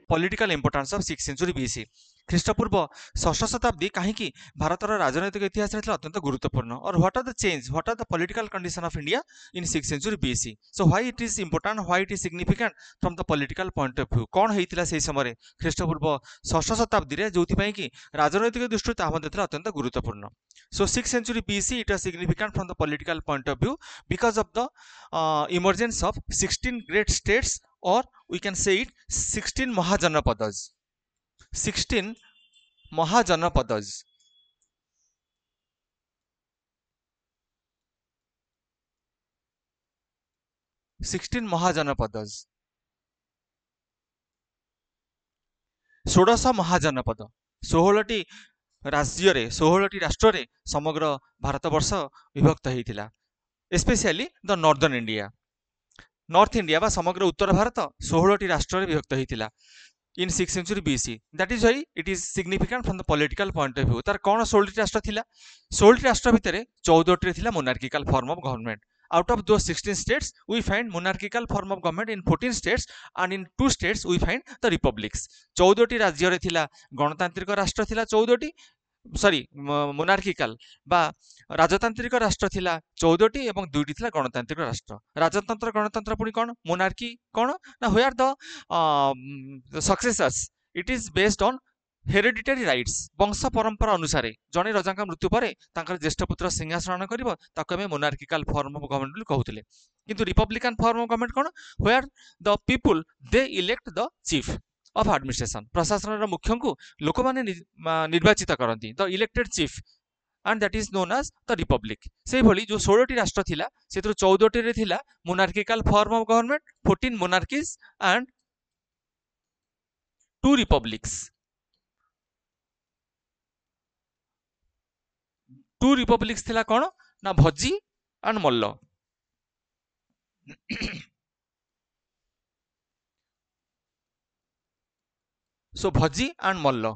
Political importance of 6th century BC ख्रीष्टपूर्व 6th शताब्दी कहीं भारतर राजनैतिक इतिहास अत्यंत गुरुत्वपूर्ण और what are the change what are the political condition of India in 6th century BC so why it is important why it is significant from the political point of view कौन होता से समय ख्रीष्टपूर्व 6th शताब्दी जो कि राजनैतिक दृष्टि अत्यंत गुरुत्वपूर्ण so 6th century BC it was significant from the political point of view because of the emergence of 16 great states or we can say it 16 mahajanapadas 16 mahajanapadas 16 महाजनपद 16 महाजनपद 16टी राज्य रे 16टी राष्ट्र रे समग्र भारतवर्ष विभक्त होता specially the northern India north India बा समग्र उत्तर भारत 16टी राष्ट्र रे विभक्त होता इन 6th century BC that is why it is significant from the political point of view तार कौन 16टी राष्ट्र थिला 16टी राष्ट्र भितर 14टी थिला monarchical form of government out of those 16 states we find monarchical form of government in 14 states and in 2 states we find the republics 14टी राज्य रे थिला गणतांत्रिक राष्ट्र थिला 14टी सॉरी मोनार्किकल बा राजतांत्रिक राष्ट्र थिला 14टी एवं 2टी थिला गणतांत्रिक राष्ट्र राजतंत्र गणतंत्र पुनी कोन मोनार्की कोन ना where the successors it is based on hereditary rights वंश परंपरा अनुसार जड़े रजा मृत्यु पर ज्येष्ठ पुत्र सिंहासन कर मोनार्किकल फॉर्म ऑफ गवर्नमेंट कहते किंतु रिपब्लिकन फॉर्म ऑफ गवर्नमेंट कौन where the people they elect the chief of administration प्रशासन मुख्य को लोक माने निर्वाचित करती the elected chief and that is known as the republic से भली जो 16टी राष्ट्र थिला से 14टी रे थिला monarchical form of government 14 monarchies and 2 republics 2 republics थिला कौन ना Vajji and Malla so Vajji and Malla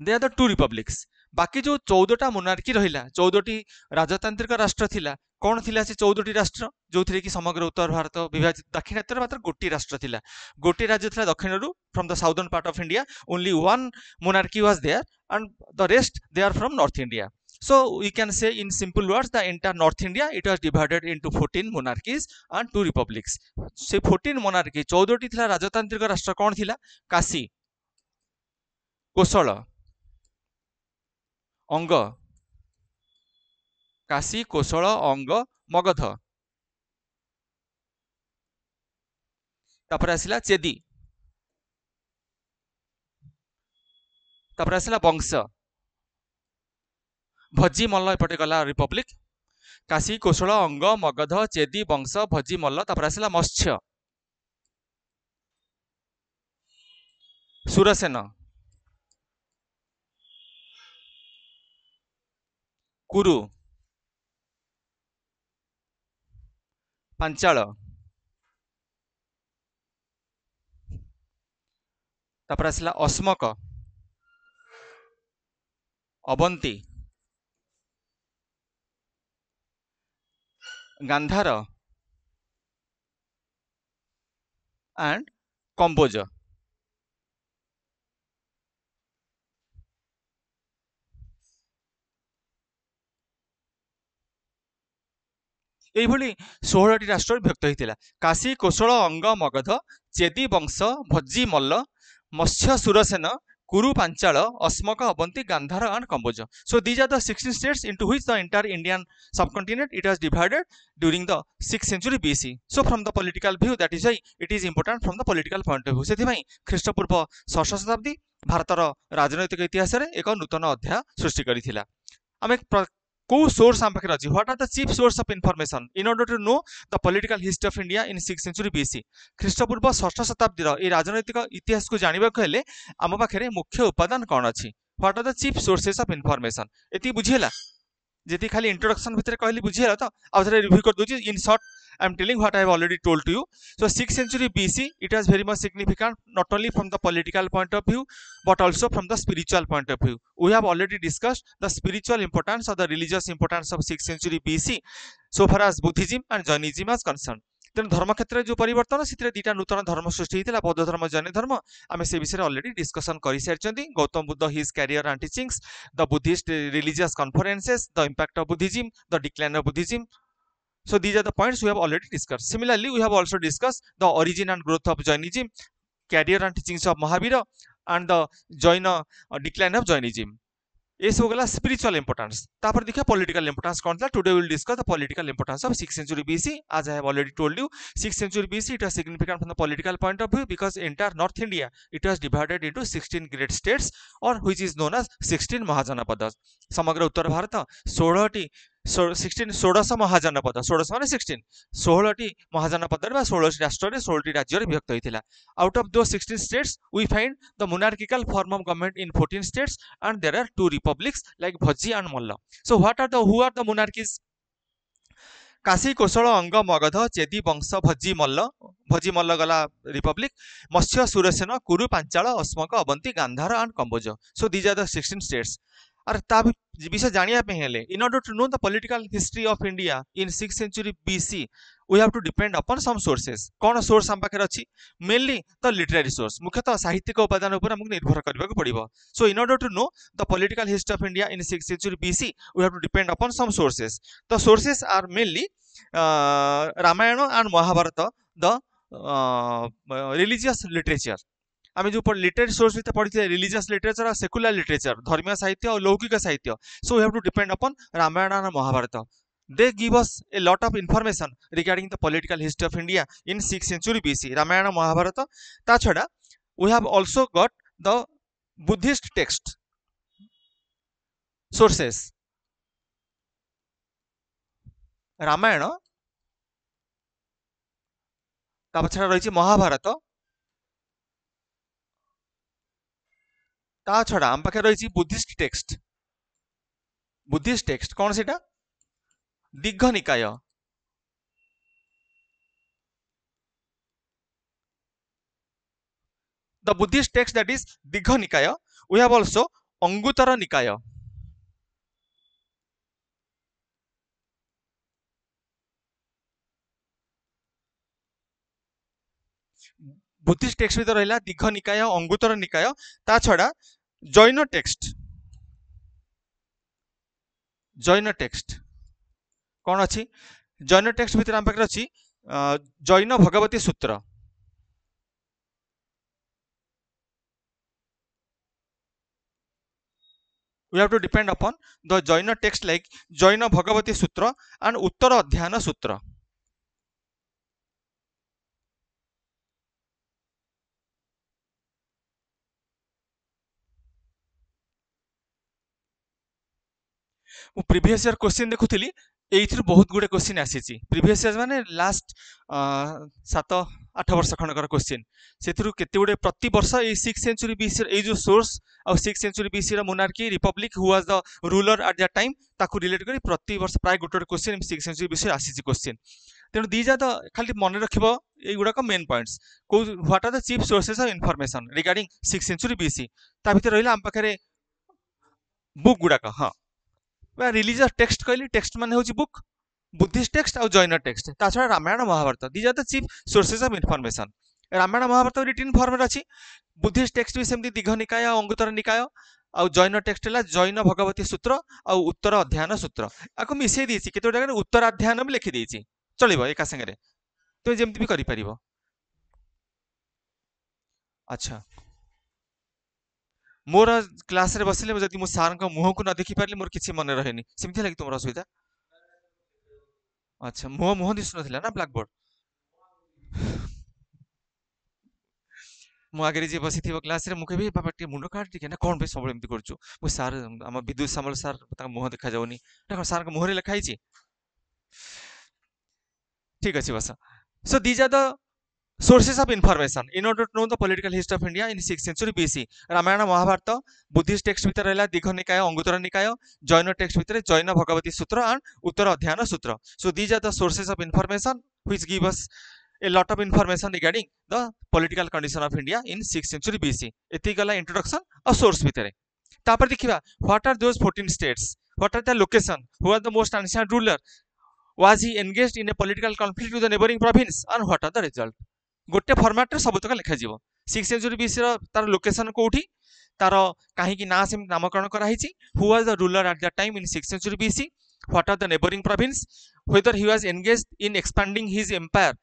they are the 2 republics बाकी जो 14टा मोनार्की रहिला 14टी राजतांत्रिक राष्ट्र थिला कौन थिला से 14टी राष्ट्र जो थी कि समग्र उत्तर भारत विभाजित दाक्षिणात्य मात्र गोटी राष्ट्र थिला गोटी राज्य थिला दक्षिण रु from the southern part of India only one monarchy was there and the rest they are from north India so we can say in simple words the entire north india it was divided into 14 monarchies and 2 republics से 14 monarchy 14टी थिला राजतांत्रिक राष्ट्र कौन थिला काशी कोशल अंग काशी कोशल अंग मगध तापर आसिला चेदी तापर आसिला वंश भज्जी मल्ल एपटे गला रिपब्लिक काशी कोशल अंग मगध चेदी वंश भज्जी मल्ल तापर आसिला मत्स्य सुरसेन कुरु पांचाल तापर आसिला अस्मक अवंती गांधार एंड कंबोज यही 16टी राष्ट्र विभक्त होता काशी कोशल अंग मगध चेदी वंश भज्जी मल्ल Matsya Surasena Kuru Panchala Asmaka Avanti Gandhara and Kamboja so these are the 16 states into which the entire indian subcontinent it was divided during the 6th century BC so from the political view that is why it is important from the political point of view सेथि पई ख्रीष्टपूर्व 6th शताब्दी भारतर राजनैतिक इतिहास रे एक नूतन अध्याय सृष्टि करिथिला आमे को सोर्स आम पाखे अच्छी what are the chief source of information in order to know the political history of India in 6th century BC ख्रीष्टपूर्व 6th शताब्दी रो ए राजनैतिक इतिहास को जानिबा को हेले आम पाखे मुख्य उपादान कौन अच्छी what are the chief sources of information एति बुझियला जेति खाली इंट्रोडक्शन भितर कहली बुझियला तो आ थरे रिव्यू कर दोची in short I am telling what I have already told to you. So 6th century BC, it was very much significant not only from the political point of view, but also from the spiritual point of view. We have already discussed the spiritual importance or the religious importance of 6th century BC, so far as Buddhism and Jainism is concerned. तेणु धर्म क्षेत्र जो परिवर्तन से दुटा नूतन धर्म सृष्टि होता बौद्ध धर्म जैन धर्म आम से विषय ऑलरेडी डिस्कशन कर सारी Gautam Buddha his career and teachings the Buddhist religious conferences the impact of Buddhism the decline of Buddhism. So these are the points we have already discussed. Similarly, we have also discussed the origin and growth of Jainism, career and teachings of Mahavira, and the Jaina decline of Jainism. ये सब गला spiritual importance. तापर देखिए political importance कौन था. Today we will discuss the political importance of 6th century BC. As I have already told you, 6th century BC it was significant from the political point of view because entire North India it was divided into 16 great states or which is known as 16 महाजनपद. समग्र उत्तर भारत 16 महाजनपद 16 माने 16 16टी महाजनपद 16 राष्ट्र 16टी राज्य विभक्त होता. Out of दो 16 states we find the monarchical form of government in 14 states and there are 2 republics like Bhaji and Malla. So who are the monarchies? Kashi कौशल अंग मगध चेदी वंश भजी मल्ल गला Republic Matsya Surasena Kuru Panchala Asmaka Avanti Gandhara and Kamboja. So these are the 16 states. और ता विषय जानिया पे हेले in order to know the political history of India in 6th century BC we have to depend upon some sources. कौन सोर्स हम पाखे अच्छी मेनली द लिटरेरी सोर्स मुख्यतः साहित्यिक उपादान उपर हमको निर्भर करने को पड़ो. So in order to know the political history of India in 6th century BC we have to depend upon some sources. The sources are mainly Ramayana and Mahabharata the religious literature. आम जो लिटरेरी सोर्स भी पढ़ी religious literature और secular literature धर्मीय साहित्य और लौकिक साहित्य. So we have to depend upon Ramayana and Mahabharata. They give us a lot of information regarding the political history of India in 6th century BC. Ramayana Mahabharata. ता छड़ा we have also got the Buddhist text sources. Ramayan ता छड़ा रही महाभारत ता छड़ा आम पाखे रही बुद्धिस्ट टेक्स्ट. बुद्धिस्ट टेक्स्ट कौन सीटा दीघ निकाय. The Buddhist text that is Digha Nikaya. We have also Anguttara Nikaya. Buddhist text भी रहा दीघ निकाय अंगुत्तर निकाय. ता छड़ा जैन टेक्स्ट कौन अच्छी जैन टेक्स्ट भितर आम पाखे अच्छी जैन भगवती सूत्र. We have to depend upon the Jaina text like Jaina Bhagavati Sutra and Uttara Adhyana Sutra. मु प्रीवियस ईयर क्वेश्चन देखुली एइथर बहुत गुडे क्वेश्चन आसी. प्रीवियस ईयर माने लास्ट 7-8 वर्ष खंडकर क्वेश्चन से केते गुडे प्रति वर्ष ए 6th century BC ए जो सोर्स आ 6th century BC रा monarchy republic who was the ruler at that time ताकू रिलेट करी प्रति वर्ष प्राय गोटे क्वेश्चन 6th century BC आसी क्वेश्चन. तेणु दीज आर द खाली मन रखिबो ए गुडा का मेन पॉइंट्स को what are the chief sources of information regarding 6th century BC. ता भीतर रहिला हम पाखरे बुक गुडा का हां रिलीजियस टेक्स्ट कहली टेक्स्ट माने होची बुक बुद्धिस्ट टेक्स्ट और जैन टेक्स्ट. ता छड़ा Ramayana Mahabharata these are the chief sources of information. Ramayana Mahabharata written form रे अछि. बुद्धिस्ट टेक्स्ट भी सेमती दीघ निकाय अंगुत्तर निकाय और जैन टेक्स्ट है जैन भगवती सूत्र और उत्तर अध्ययन सूत्र. आपको मिसई देछि केते जगह उत्तराध्यान भी लिखि देछि चलिबो एका संगे तो जेमती भी करि परिबो. अच्छा मोर क्लास रे बसिले जदि मो सार को मुह को न देखि पारली मोर किछि मन रहेनी सेमती लागि तुमरा सुविधा. अच्छा मुह दिस नथिला ना ब्लैक बोर्ड मु आगे जे बसी थी क्लास रे मुखे भी बाबा टी मुंड काट टिके ना कोन बे सब एमती करछु. मु सार हम विद्युत सामल सार ता मुह देखा जाउनी देखो सार को मुह रे लिखा हिची. ठीक अछि बस. So these are the sources of information in order to know the political history of India in 6th century BC. Ramayana Mahabharata Buddhist text भीतर रहला दीघ निकाय अंगुत्तर निकाय जैन टेक्स्ट भीतर जैन भगवती सूत्र एंड उत्तर अध्ययन सूत्र. So these are the sources of information which give us a lot of information regarding the political condition of India in 6th century BC. एति गला इंट्रोडक्शन और सोर्स भीतर. तापर देखिबा what are those 14 states, what are the location, who are the most ancient ruler, Was he engaged in a political conflict with the neighboring province and what are the result? गोटे format रे सब तक लिखा जीवो 6th century BC रो तार location कोठी तार काहे की ना सेम नामकरण करा हिची who was the ruler at that time in 6th century BC what are the neighboring province whether he was engaged in expanding his empire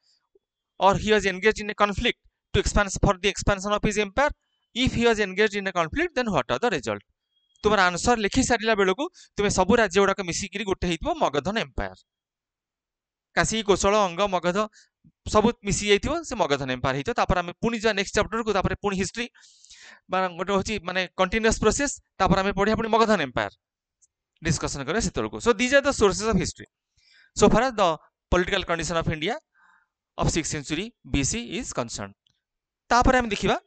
or he was engaged in a conflict to expand for the expansion of his empire if he was engaged in a conflict then what are the result तुमर answer लिखि सारिला बेलको तुमे सब राज्य गुड़ाक मिसिकी गोटे हेइतबो Magadh empire Kashi कोशल अंग मगध सब मिसी जाइथिबो से मगध एम्पायर हेइतो तापर हम पुनी जा नेक्स्ट चैप्टर को तापर पुनी हिस्ट्री गोटे होची माने कंटीन्यूअस प्रोसेस तापर हम पढिया पुनी मगध एम्पायर डिस्कशन करे सेतलको so these are the sources of history so far the political condition of India of 6th century BC is concern तापर हम देखिबा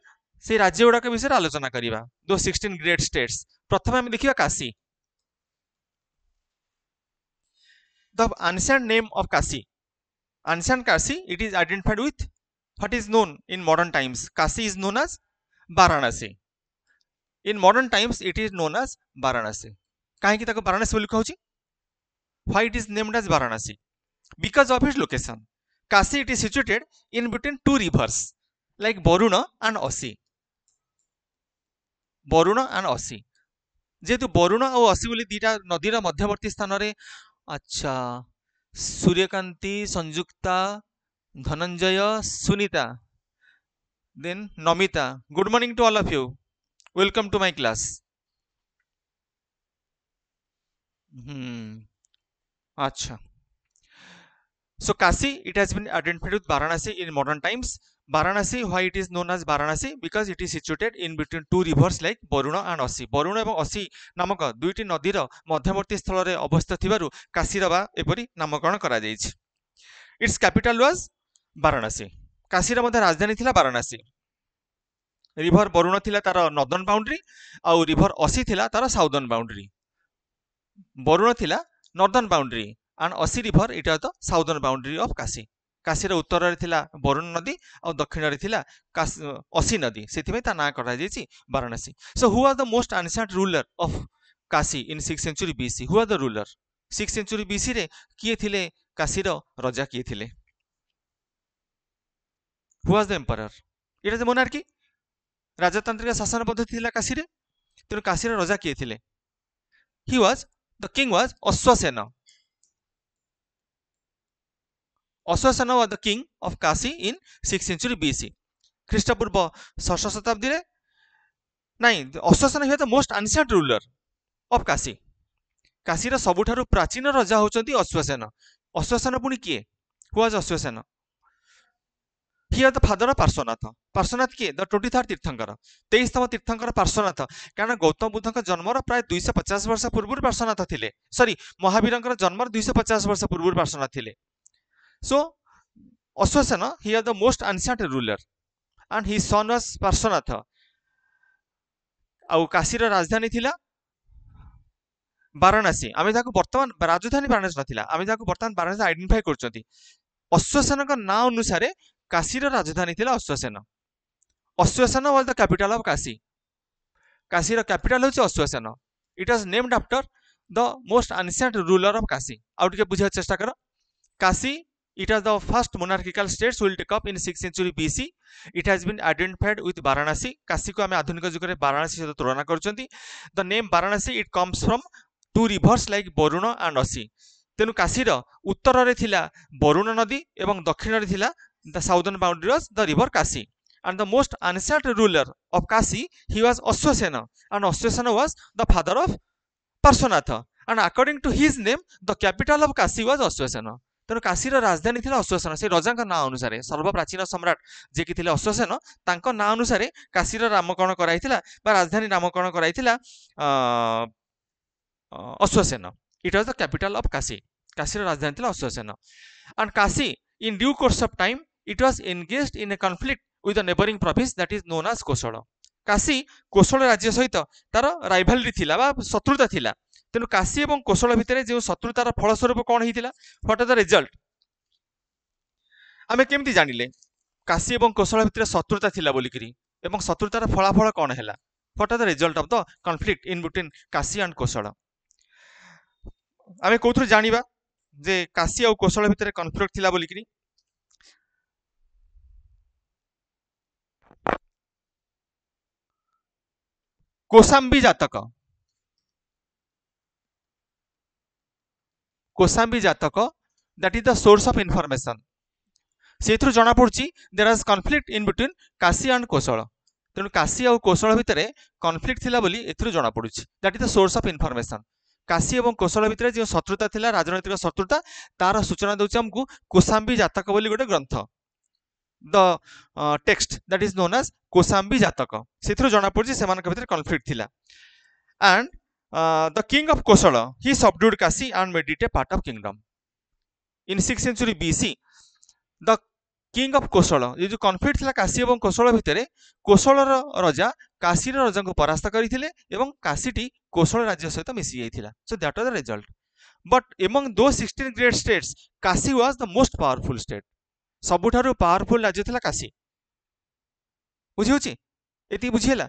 से राज्य गुड़ाक विषय आलोचना करिबा दो 16 ग्रेट स्टेट्स प्रथम हम देखिबा Kashi the ancient name of Kashi ancient Kashi it is identified with what is known in modern times Kashi is known as Varanasi in modern times it is known as Varanasi काहे कि ताको वाराणसी बोली कहउची why it is named as Varanasi because of its location Kashi it is situated in between two rivers like Varuna and Asi Varuna and Asi जेतु Varun और असी बोली दीटा नदीर मध्यवर्ती स्थान रे अच्छा Suryakanti Samyukta Dhananjay Sunita then Namita good morning to all of you welcome to my class अच्छा so Kashi it has been identified with Varanasi in modern times Varanasi why it is known as Varanasi because it is situated in between two rivers like Varuna and Asi Varuna एवं Asi नामक दुईटी नदीर मध्यवर्ती स्थल रे अवस्थित थिबारु काशीर बा एपरि नामकरण करा जायछि it's capital was Varanasi Kashir मध्य राजधानी थिला वाराणसी रिवर वरुण थिला तार नॉर्दर्न बाउंड्री आ रिवर Asi थिला तार साउदर्न बाउंड्री वरुण थिला northern boundary and Asi river it is the southern boundary of Kashi Kashi रे उत्तर रे थिला वरुण नदी और दक्षिण रे थिला Asi नदी सेति में ता ना करा जेछि Varanasi so who are the most ancient ruler of Kashi in 6th century BC who are the ruler 6th century BC रे किए थिले काशी रो राजा किए थिले who was the emperor it is the monarchy राजतांत्रिक शासन पद्धति थिला काशी रे तेनु काशी रो राजा किए थिले ही was the king was Ashvasena Ashwasena was the king of Kashi in 6th century BC. ख्रीष्टपूर्व 6th शताब्दी रे नहीं Ashwasena was the most ancient ruler of Kashi. Kashi रा सबुठारु प्राचीन राजा होचंती अश्वसेन अश्वसेन पुनी किए who was Ashvasena he are the father of Parshvanath Parshvanath किए द 23rd तीर्थंकर 23तम तीर्थंकर पार्श्वनाथ कारण गौतम बुद्धक जन्मर प्राय 250 वर्ष पूर्व पार्श्वनाथ थिले सॉरी महावीरंकर जन्मर 250 वर्ष पूर्व पार्श्वनाथ थिले So, Ashwasena, he is the most ancient ruler, and his son was Parshvanatha. आउ काशीर राजधानी थिला वाराणसी आमे जाको वर्तमान राजधानी वाराणसी नथिला आमे जाको वर्तमान वाराणसी आइडेंटिफाई करचंती अश्वसेन का नाम अनुसार काशीर राजधानी थिला Ashvasena Ashvasena was the capital of Kashi काशीर कैपिटल होचे Ashvasena it was named after the most ancient ruler of Kashi आउ टिके बुझा चेष्टा करो Kashi it was the first monarchical states will take up in 6th century BC it has been identified with Varanasi Kashi को हमें आधुनिक युग रे वाराणसी सहित तुलना करचंती the name Varanasi it comes from two rivers like Varuna and Asi तेनु काशी रो उत्तर रे थिला वरुण नदी एवं दक्षिण रे थिला the southern boundary was the river Kashi and the most ancient ruler of Kashi he was Ashwasena and Ashwasena was the father of Parshvanatha and according to his name the capital of Kashi was Ashwasena तेणु काशीर राजधानी थिला अश्वसेन से राजा ना अनुसार सर्वप्राचीन सम्राट जे कि थिले अश्वसेन तांको ना अनुसार काशीर नामकरण कराइथिला बा राजधानी नामकरण कराइथिला Ashvasena it was the capital of Kashi काशीर राजधानी थिला Ashvasena and Kashi in due course of time it was engaged in a conflict with the neighbouring province that is known as Koshala Kashi Koshala राज्य सहित तार राइवलरी थिला बा शत्रुता थिला तेणु काशी और कोशल भितर जो शत्रुतार फलस्वरूप कौन होता व्हाट आर द रिजल्ट आमे केमती जानिले काशी और कोशल भितर शत्रुता थिला बोलिकरी एवं शत्रुतार फलाफल कौन है what are the result of the conflict in between Kashi and Koshala आमे कोथुर जानिबा जे काशी और कोशल भितर कनफ्लिक्ट थिला बोलिकी। Kaushambi Jataka, Kosambi Jataka that is the source of information. से जना पड़ी there is conflict in between Kashi and Koshala. तेणु काशी और कोशल भितर कनफ्लिक्ट थिला बोली एथिरु जना पड़ी। That is the source of information. Kashi और कोशल भितर जो शत्रुता थिला, राजनैतिक शत्रुता, तार सूचना दूसरी आमको कोशाम्बी जातक बोली गोटे ग्रंथ। The text that is known as Kosambi Jataka. से जना पड़ी से भितर कनफ्लिक्ट थिला। And the king of Koshala he subdued Kashi and made it a part of kingdom in 6th century BC। The king of Koshala, ये जो कनफ्लिक्ट थिला काशी और कोशल भितर, कोशल राजा काशी राजा को परास्त करते काशीटी कोशल राज्य सहित मिसी जाइथिला। So that was the result. But among दो 16 great states Kashi was the most powerful state. सबुठारु पावरफुल राज्य थिला काशी। बुझी होची एति बुझिला।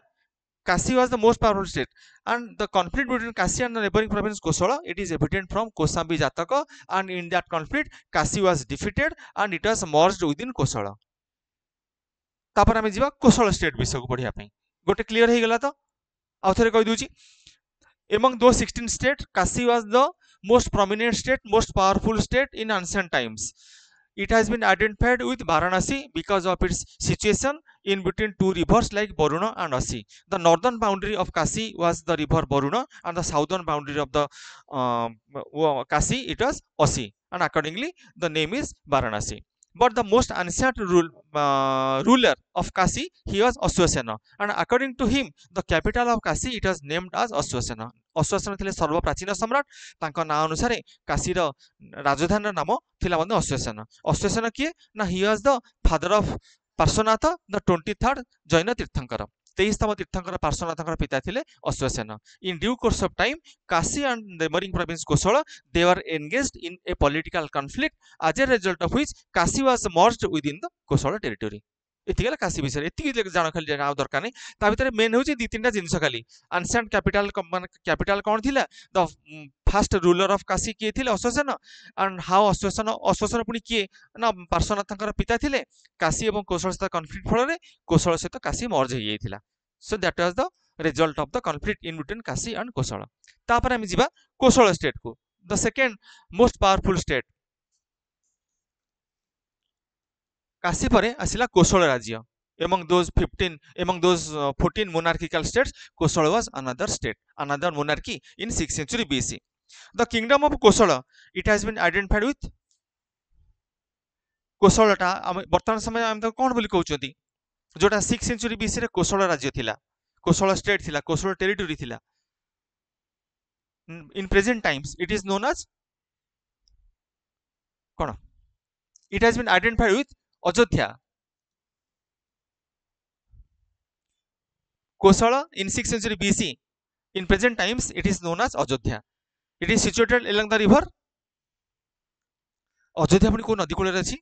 Kashi was the most powerful state, and the conflict between Kashi and the neighboring province Kosala, it is evident from Kosambi Jataka, and in that conflict Kashi was defeated and it was merged within Kosala। तापर आमे जिबा Koshala state विषय को पढ़िया पई। गोटे clear हे गला तो आउ थरे कहि दूची। Among those 16 states, Kashi was the most prominent state, most powerful state in ancient times. It has been identified with Varanasi because of its situation in between two rivers like Varuna and Asi। The northern boundary of Kashi was the river Varuna, and the southern boundary of the Kashi it was Asi, and accordingly the name is Varanasi। But the most ancient ruler of Kashi, he was Ashwasena, and according to him the capital of Kashi it was named as Ashwasena। Ashvasena थे सर्वप्राचीन सम्राट। तांका ना अनुसार काशी राजधानी नाम थिला मध्ये अश्वसेन। अश्वसेन किए ना he was the father of Parshvanath the 23rd Jain tirthankara. 23तम तीर्थंकर पार्श्वनाथंकर पिता थिले Ashvasena. In due course of time Kashi and neighbouring province Koshala they were engaged in a political conflict as a result of which Kashi was merged within the Koshala territory. एतिकला काशी विषय एति जान खाली जाना दरकार नहीं। ता भितर मेन होची दी तीनटा जिंस खाली। एंशिएंट कैपिटल कैपिटल कोन थिला, the first ruler of Kashi किए थिले अश्वसेन, एंड हाउ अश्वसेन अश्वसेन पुनी किए ना पार्श्वनाथंकर पिता थिले। काशी एवं कोशल सहित कॉन्फ्लिक्ट फल रे कोशल सहित काशी मर्ज हो जाइथिला। So that was the result of the conflict in between Kashi and Koshala. तापर हम जिबा कोशल स्टेट को, the second most powerful state. Kashi परे आसिला कोशल राज्य। among those 14 monarchical states, Kosala was another state, another monarchy in 6th century BC। The kingdom of Kosala, it has been identified with कोशल टा वर्तमान समय हम तो कौन बोली कहउछथि जोटा 6th century BC रे कोशल राज्य थिला, कोशल स्टेट थिला, कोशल टेरिटरी थिला। in present times it is known as कौन, it has been identified with Ajodhya। Kosala in 6th century BC, in present times it is known as Ajodhya। it is situated along the river Ayodhya पुणी को नदी cool अच्छी।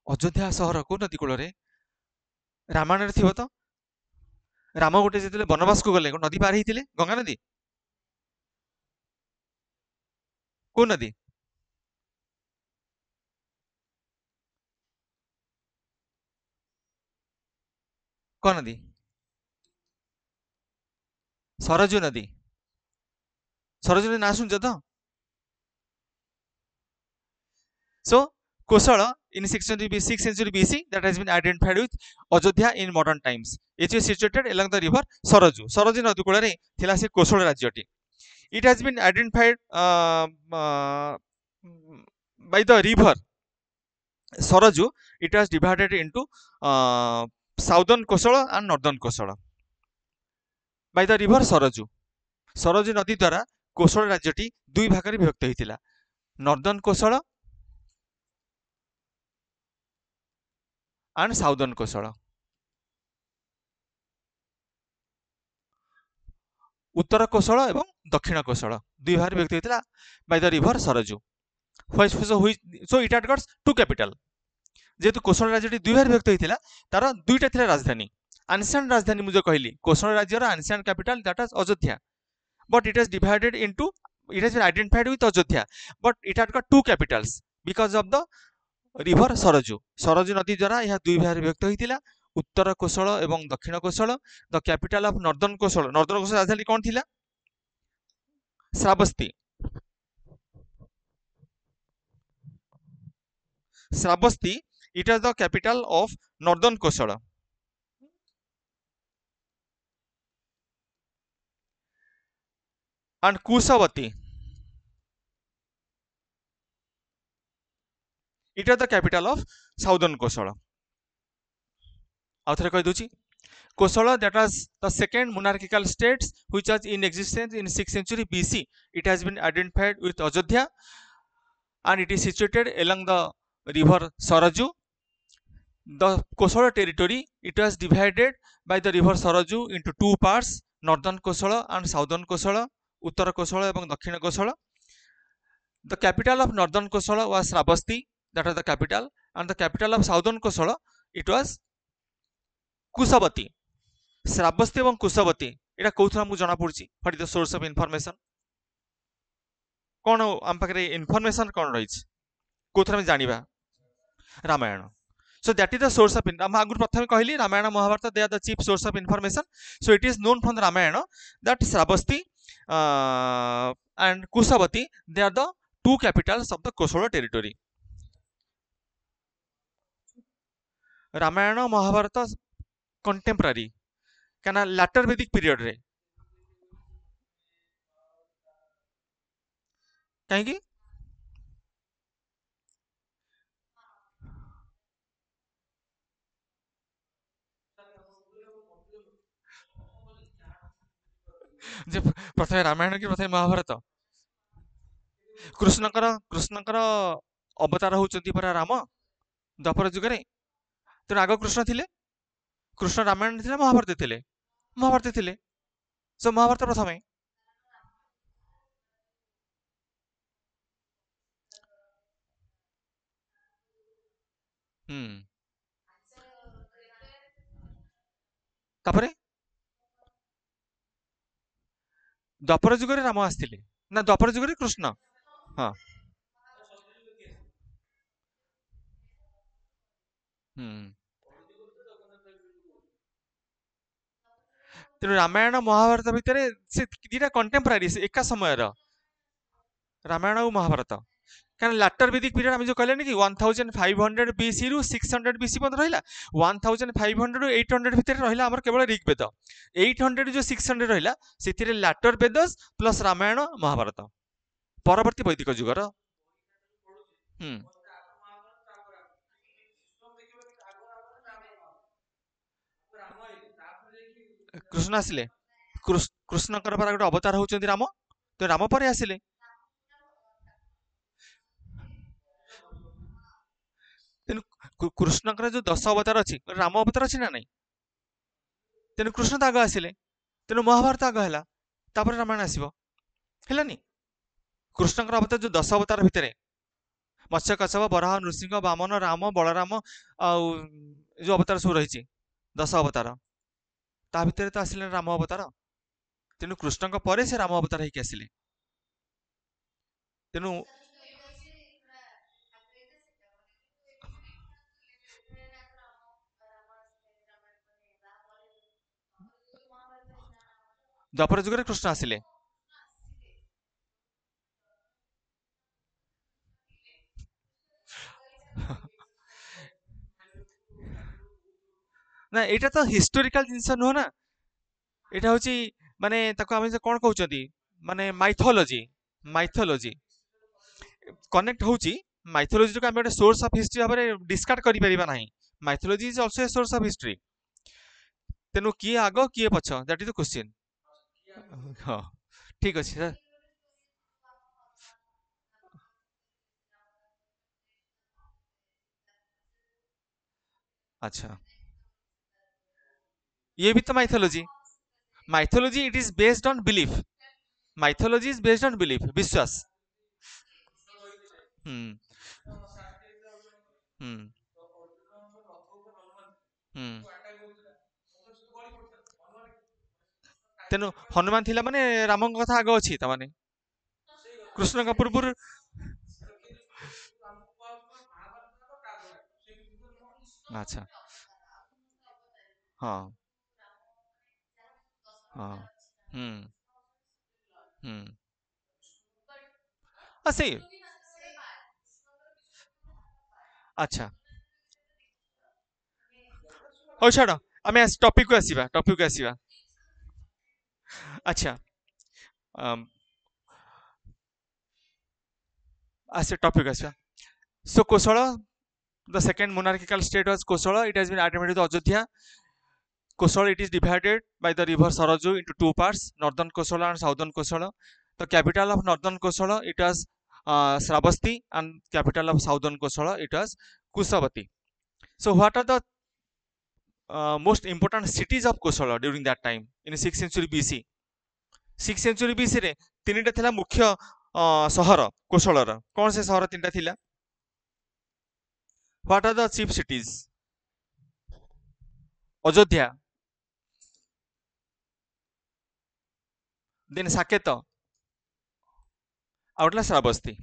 अयोध्या सहर को नदी cool Ramayan थी तो राम गोटे जो बनवास को गले नदी पार होते गंगा नदी, को नदी कौन नदी, सरजू नदी। सरजू नदी ना सुन तो। सो कोशल in 6th century BC that has been identified with Ajodhya in modern times। it is situated along the river Saraju। Sarju नदी कूल थिला से कोशल राज्यटी। it has been identified by the river Saraju। it was divided into southern Kosala and northern Kosala by the river Saraju। Sarju नदी द्वारा कोशल राज्यटी दुई भाग में विभक्त होता, northern Kosala and southern Kosala. उत्तर कोशल एवं दक्षिण कोशल दुई भाग विभक्त होता by the river Sarju. So it had got two capital. जेहेतु कोशल राज्यटी दुई भाग विभक्त होता तार दुईटा थिला राजधानी। एंशिएंट राजधानी मुझे कहली कोशल राज्यर ancient capital that was Ayodhya, but it has divided into It has been identified with Ajodhya, but it had got two capitals because of the river Saraju. Saraju नदी द्वारा यह दुई भागରେ विभक्त होइतिला, उत्तर कोशल एवं दक्षिण कोशल. द कैपिटल ऑफ नॉर्दर्न कोशल राजधानी कौन थिला? Shravasti. Shravasti, it is the capital of northern Kosala. And Kusavati, it is the capital of southern Kosala. आउथरे कहि दोची. Kosala, that was the second monarchical states which was in existence in 6th century BC. It has been identified with Ajodhya and it is situated along the river Saraju. The Kosala territory, it was divided by the river Saraju into two parts, northern Kosala and southern Kosala, Uttara Kosala এবং দক্ষিণ Kosala. The capital of northern Kosala was Shravasti, that was the capital, and the capital of southern Kosala, it was Kusavati. Shravasti এবং Kusavati, এটা কোଉଥରୁ ଆମକୁ ଜଣା ପଡୁଛି? What is the source of information? କଣ ଆମ ପାଖରେ information କଣ ରହିଛି? କୋଉଥରୁ ଆମେ ଜାଣିବା? Ramayana. So that is the source of ଆମ ଆଗରୁ ପ୍ରଥମେ କହିଲି Ramayana Mahabharata they are the chief source of information. So it is known from the Ramayana that Shravasti and Kusavati, they are the two capitals of the Kosala territory. Ramayana Mahabharata contemporary କାନା latter Vedic period ରେ କାହିଁକି? ଯେ ପ୍ରଥମେ ରାମାୟଣ କି ପ୍ରଥମେ ମହାଭାରତ? କୃଷ୍ଣଙ୍କର ଅବତାର ହଉଛନ୍ତି ପରା ରାମ ଦ୍ୱାପର ଯୁଗରେ. ତେଣୁ ଆଗ କୃଷ୍ଣ ଥିଲେ, କୃଷ୍ଣ ରାମାୟଣ ଥିଲେ ମହାଭାରତ ଥିଲେ, ମହାଭାରତ ଥିଲେ. ସୋ ମହାଭାରତ ପ୍ରଥମେ. ତାପରେ ଦ୍ୱାପର ଯୁଗରେ ରାମ ଆସିଥିଲେ ନା ଦ୍ୱାପର ଯୁଗରେ କୃଷ୍ଣ? ହଁ. ତେଣୁ ରାମାୟଣ ମହାଭାରତ ଭିତରେ ସେ ଦିଟା କଣ୍ଟେମ୍ପରାରୀ ଏକା ସମୟର ରାମାୟଣ ଆଉ ମହାଭାରତ. କାରଣ ଲାଟର ବେଦିକ ପିରିୟଡ ଆମେ ଯୋଉ କହିଲେନି କି 1500 BC ରୁ 600 BC ପର୍ଯ୍ୟନ୍ତ ରହିଲା, 1500 ରୁ 800 ଭିତରେ ରହିଲା ଆମର କେବଳ ଋଗ୍ବେଦ. 800 ଯୋଉ 600 ରହିଲା ସେଥିରେ ଲାଟର ବେଦସ୍ ପ୍ଲସ୍ ରାମାୟଣ ମହାଭାରତ ପରବର୍ତ୍ତୀ ବୈଦିକ ଯୁଗର. କୃଷ୍ଣ ଆସିଲେ, କୃଷ୍ଣଙ୍କର ପରା ଗୋଟେ ଅବତାର ହଉଛନ୍ତି ରାମ, ତ ରାମ ପରେ ଆସିଲେ. ତେଣୁ କୃଷ୍ଣଙ୍କର ଯୋଉ 10 ଅବତାର ଅଛି, ରାମ ଅବତାର ଅଛି ନା ନାଇଁ? ତେଣୁ କୃଷ୍ଣ ତ ଆଗ ଆସିଲେ, ତେଣୁ ମହାଭାରତ ଆଗ ହେଲା, ତାପରେ ରାମାୟଣ ଆସିବ, ହେଲାନି? କୃଷ୍ଣଙ୍କର ଅବତାର ଯୋଉ 10 ଅବତାର ଭିତରେ ମତ୍ସ୍ୟ କଚ୍ଛପ ବରାହ ନୃସିଂହ ବାମନ ରାମ ବଳରାମ ଆଉ ଯୋଉ ଅବତାର ସବୁ ରହିଛି 10 ଅବତାର, ତା ଭିତରେ ତ ଆସିଲେ ରାମ ଅବତାର. ତେଣୁ କୃଷ୍ଣଙ୍କ ପରେ ସେ ରାମ ଅବତାର ହେଇକି ଆସିଲେ. ତେଣୁ ଦ୍ୱାପର ଯୁଗରେ କୃଷ୍ଣ ଆସିଲେ. ନା ଏଇଟା ତ ହିଷ୍ଟୋରିକାଲ ଜିନିଷ ନୁହଁ ନା, ଏଇଟା ହଉଛି ମାନେ ତାକୁ ଆମେ କଣ କହୁଛନ୍ତି ମାନେ ମାଇଥୋଲୋଜି କନେକ୍ଟ ହଉଛି. ମାଇଥୋଲୋଜିକୁ ଆମେ ଗୋଟେ ସୋର୍ସ ଅଫ ହିଷ୍ଟ୍ରି ଭାବରେ ଡିସକାର୍ଡ କରିପାରିବା ନାହିଁ. Mythology is also A source of history. ତେଣୁ କିଏ ଆଗ କିଏ ପଛ, ଦ୍ୟାଟ ଇଜ ଦ କ୍ୱେଶ୍ଚିନ୍. ହଁ ଠିକ ଅଛି ସାର୍. ଆଚ୍ଛା, ये भी तो mythology. Mythology it is based on belief. Mythology is based on belief, विश्वास. हम्म. हम्म. हम्म. ତେଣୁ ହନୁମାନ ଥିଲା ମାନେ ରାମଙ୍କ କଥା ଆଗ ଅଛି ତାମାନେ. कृष्ण का पूर्व अच्छा हाँ हाँ हम्म हम्म से अच्छा ହଉ ଛାଡ଼ ଆମେ ଟପିକ୍ କୁ ଆସିବା ଆଚ୍ଛା ଆସ ଟପିକ୍ ଆସିବା so Kosala the second monarchical state was Kosala. It has been amalgamated with Ajodhya. Kosala, it is divided by the river Saraju into two parts, northern Kosala and southern Kosala. The capital of northern Kosala, it was Sravasti, and capital of southern Kosala, it was Kusavati. So what are the most important cities of Kosala during that time in 6th century BC? 6th century BC रे तीनटा थिला मुख्य सहर कोशलर कौन से सहर तीनटा थिला what are the chief cities Ayodhya then Saket आउटला Shravasti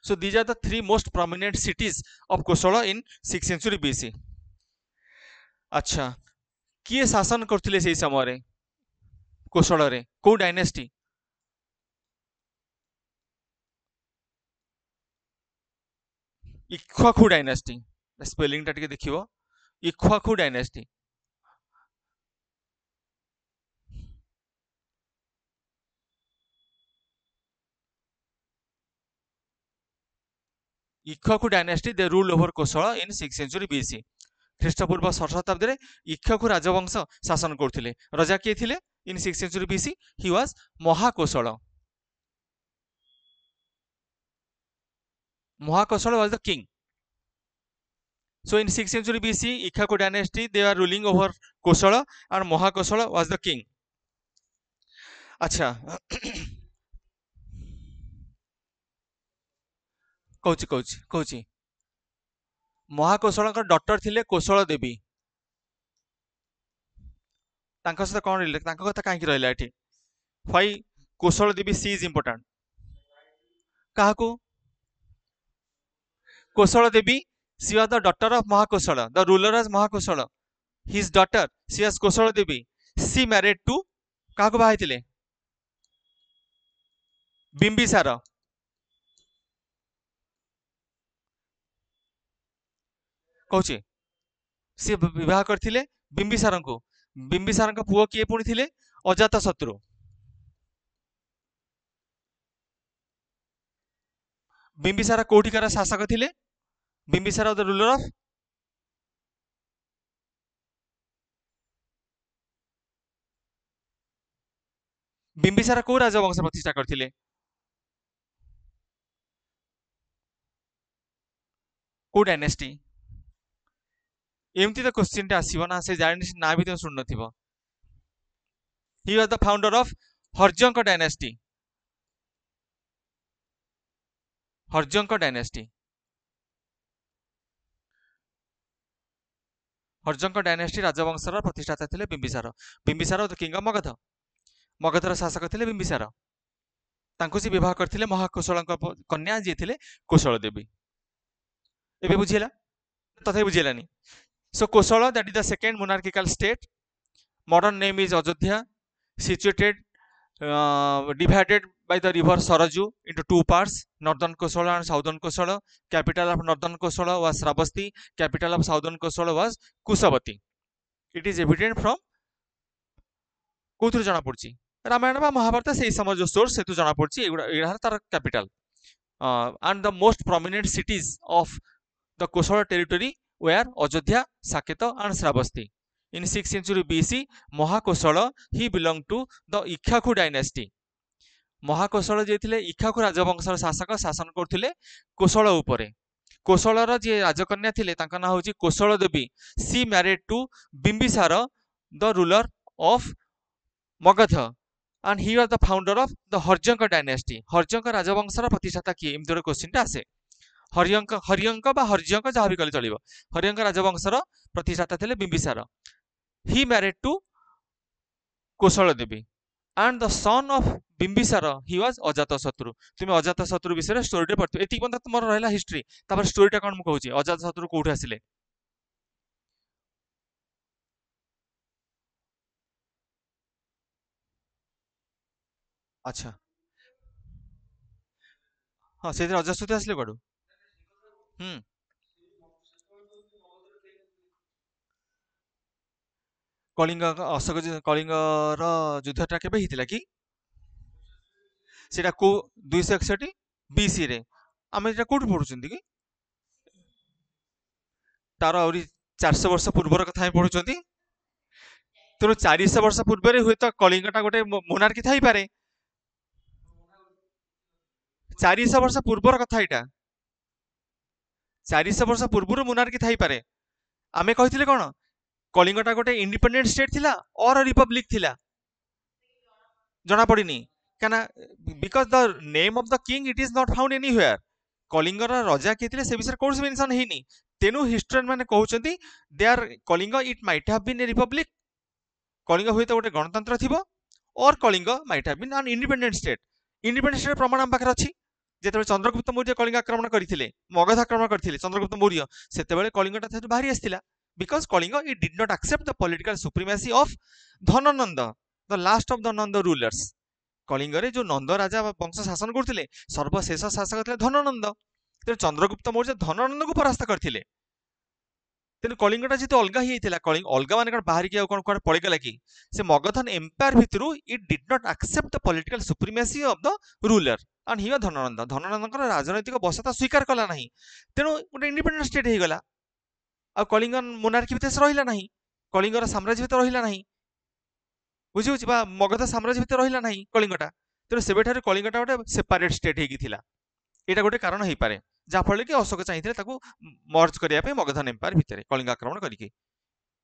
so these are the three most prominent cities of Kosala in 6th century BC अच्छा किए शासन करथिले सेही समय रे कोशल रे को डायनेस्टी इक्ष्वाकु डायनेस्टी स्पेलिंग टा टिके देखिबो इक्ष्वाकु डायनेस्टी इक्ष्वाकु डायनेस्टी दे रूल ओवर कोशल इन 6th century BC ଖ୍ରୀଷ୍ଟପୂର୍ବ 6th ଶତାବ୍ଦୀରେ ଇକ୍ଷ୍ୱାକୁ ରାଜବଂଶ ଶାସନ କରୁଥିଲେ ରାଜା କିଏ ଥିଲେ इन 6th century BC he was Mahakoshal Mahakoshal was the king so in 6th century BC Ikshvaku dynasty they are ruling over Kosala and Mahakosala was the king अच्छा କହୁଛି ମହାକୋଶଳଙ୍କ daughter ଥିଲେ କୋଶଳ ଦେବୀ ତାଙ୍କ ସହିତ କଣ ରିଲେ ତାଙ୍କ କଥା କାହିଁକି ରହିଲା ଏଠି why Kosala Devi she is important କାହାକୁ Kosala Devi she was the daughter of Mahakosala the ruler as Mahakosala his daughter she was Kosala Devi she married to କାହାକୁ ବାହା ହେଇଥିଲେ ବିମ୍ବିସାର କହୁଛି ସେ ବିବାହ କରିଥିଲେ ବିମ୍ବିସାରଙ୍କୁ ବିମ୍ବିସାରଙ୍କ ପୁଅ କିଏ ପୁଣି ଥିଲେ ଅଜାତ ଶତ୍ରୁ ବିମ୍ବିସାର କୋଉଠିକାର ଶାସକ ଥିଲେ Bimbisara the ruler of Bimbisara କୋଉ ରାଜବଂଶ ପ୍ରତିଷ୍ଠା କରିଥିଲେ କୋଉ ଡାଇନେଷ୍ଟି ଏମିତି ତ କ୍ୱେଶ୍ଚିନ୍ ଟା ଆସିବ ନା ସେ ଡାଇନେଷ୍ଟି ନା ବି ତମେ ଶୁଣି ନଥିବ he was the founder of Haryanka dynasty Haryanka dynasty Haryanka dynasty ରାଜବଂଶର ପ୍ରତିଷ୍ଠାତା ଥିଲେ Bimbisara Bimbisara the king of Magadha ମଗଧର ଶାସକ ଥିଲେ ବିମ୍ବିସାର ତାଙ୍କୁ ସେ ବିବାହ କରିଥିଲେ ମହାକୋଶଳଙ୍କ କନ୍ୟା ଯିଏ ଥିଲେ କୋଶଳ ଦେବୀ ଏବେ ବୁଝିଲା ତଥାପି ବୁଝିଲାନି so Kosala that is the second monarchical state modern name is Ajodhya situated divided by the river Saraju into two parts northern Kosala and southern Kosala capital of northern Kosala was Sravasti capital of southern Kosala was Kusavati it is evident from କୋଉଥିରୁ ଜଣା ପଡୁଛି ରାମାୟଣ ବା ମହାଭାରତ ସେଇ ସମୟ ଯୋଉ source ସେଠୁ ଜଣା ପଡୁଛି ଏଗୁଡ଼ା ତାର capital and the most prominent cities of the Kosala territory were Ajodhya, Saket and Sravasti. In 6th century BC, Mahakosala he belonged to the Ikshvaku dynasty. Mahakoshal ଯିଏ ଥିଲେ ଇକ୍ଷ୍ୱାକୁ ରାଜବଂଶର ଶାସକ ଶାସନ କରୁଥିଲେ କୋଶଳ ଉପରେ କୋଶଳର ଯିଏ ରାଜକନ୍ୟା ଥିଲେ ତାଙ୍କ ନାଁ ହେଉଛି Koshala Devi she married to Bimbisara the ruler of Magadha and he was the founder of the Haryanka dynasty Haryanka ରାଜବଂଶର ପ୍ରତିଷ୍ଠାତା କିଏ ଏମିତି ଗୋଟେ କ୍ୱେଶ୍ଚିନ୍ ଟା ଆସେ ହରିୟଙ୍କ ବା ହର୍ଜଙ୍କ ଯାହା ବି କହିଲେ ଚଳିବ ହରିୟଙ୍କ ରାଜବଂଶର ପ୍ରତିଷ୍ଠାତା ଥିଲେ Bimbisara he married to Koshala Devi and the son of Bimbisara he was Ajatasatru। तुम अजातशत्रु विषय स्टोरी पढ़िथ एति पर्यंत तुम रहा हिस्ट्री तापर स्टोरीटा कौन मुझे कहूँ अजातशत्रु कौट आसिले अच्छा हाँ से अजातशत्रु आसिले कड़ू हम्म कलिंग अशोक कलिंगर युद्धटा केबे हितिला कि सेटा को 261 बीसी रे आमे एटा कोठी पढुचंती कि तार आउरी 400 वर्ष पूर्वर कथा हम पढुचंती तेणु 400 वर्ष पूर्व हुए तो कलिंगटा गोटे मोनार्की थाई पारे 400 वर्ष पूर्वर कथा एटा 400 वर्ष पूर्वर मोनार्की थाई पारे आमे कहिथिले कोन कलिंगटा गोटे इंडिपेंडेंट स्टेट थिला और रिपब्लिक थिला जना पड़िनी काना because the name of the king it is not found anywhere कलिंगर राजा किए थे से विषय कौन मेंशन हेनी तेनु हिस्टोरियन माने कहउचंती they are Kalinga it might have been a republic Kalinga हुए तो गोटे गणतंत्र थिबो और Kalinga might have been an independent state प्रमाण हम पाखरे अछि जेतेबेले चंद्रगुप्त मौर्य कलिंग आक्रमण करथिले मगध आक्रमण करथिले चंद्रगुप्त मौर्य सेतेबेले कलिंगटा थेतु बाहरी आस्थिला because Kalinga it did not accept the political supremacy of Dhanananda the last of the Nanda rulers Kalinga रे जो नंद राजा वंश शासन करथिले सर्वशेष शासक थे धननंद तेणु चंद्रगुप्त मौर्य धननंद को परास्त करथिले तेणु कलिंगटा जेहेतु अलग ही कलिंग अलग मान कौन बाहर की कौन पड़गला कि से मगधन एम्पायर भितर it did not accept the political supremacy of the ruler and he Dhanananda Dhanananda राजनैतिक बसता स्वीकार कला नहीं तेणु गोटे इंडिपेंडेंट स्टेट हो गला आ कलिंग मोनार्की भितर रहिला नहीं कलिंगर साम्राज्य भितर रहिला नहीं बुझी बा मगध साम्राज्य भितर रहिला नहीं कलिंगटा तेणु सेबेठारे कलिंगटा गोटे सेपरेट स्टेट होगी थिला एटा गोटे कारण हो पारे जाफल कि अशोक चाहिए मर्ज करने मगधन एम्पायर भितर कलिंग आक्रमण करके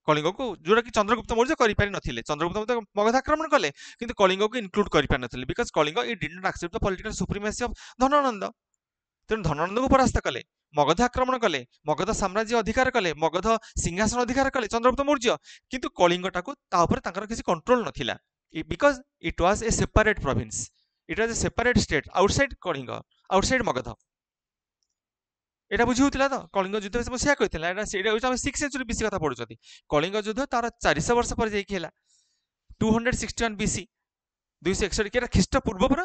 कलिंग को जोटा कि चंद्रगुप्त मौर्य करें चंद्रगुप्त मौर्य मगध आक्रमण कले किंतु कलिंग को इनक्लूड कर because Kalinga it did not accept the political supremacy of Dhanananda तेणु धननंद को परास्त कले मगध आक्रमण कले मगध साम्राज्य अधिकार कले मगध सिंहासन अधिकार कले चंद्रगुप्त मौर्य किंतु कलिंगटा को किसी कंट्रोल नथिला because it was a separate province it was a separate state outside Kalinga outside Magadha एटा बुझी होतिला तो कलिंग युद्ध विषय से कहला एटा सेटा हम 6 सेंचुरी बीसी कथा पढुचती कलिंग युद्ध तार 400 वर्ष पर जाई केला 261 बीसी 261 केरा ख्रीष्ट पूर्व पर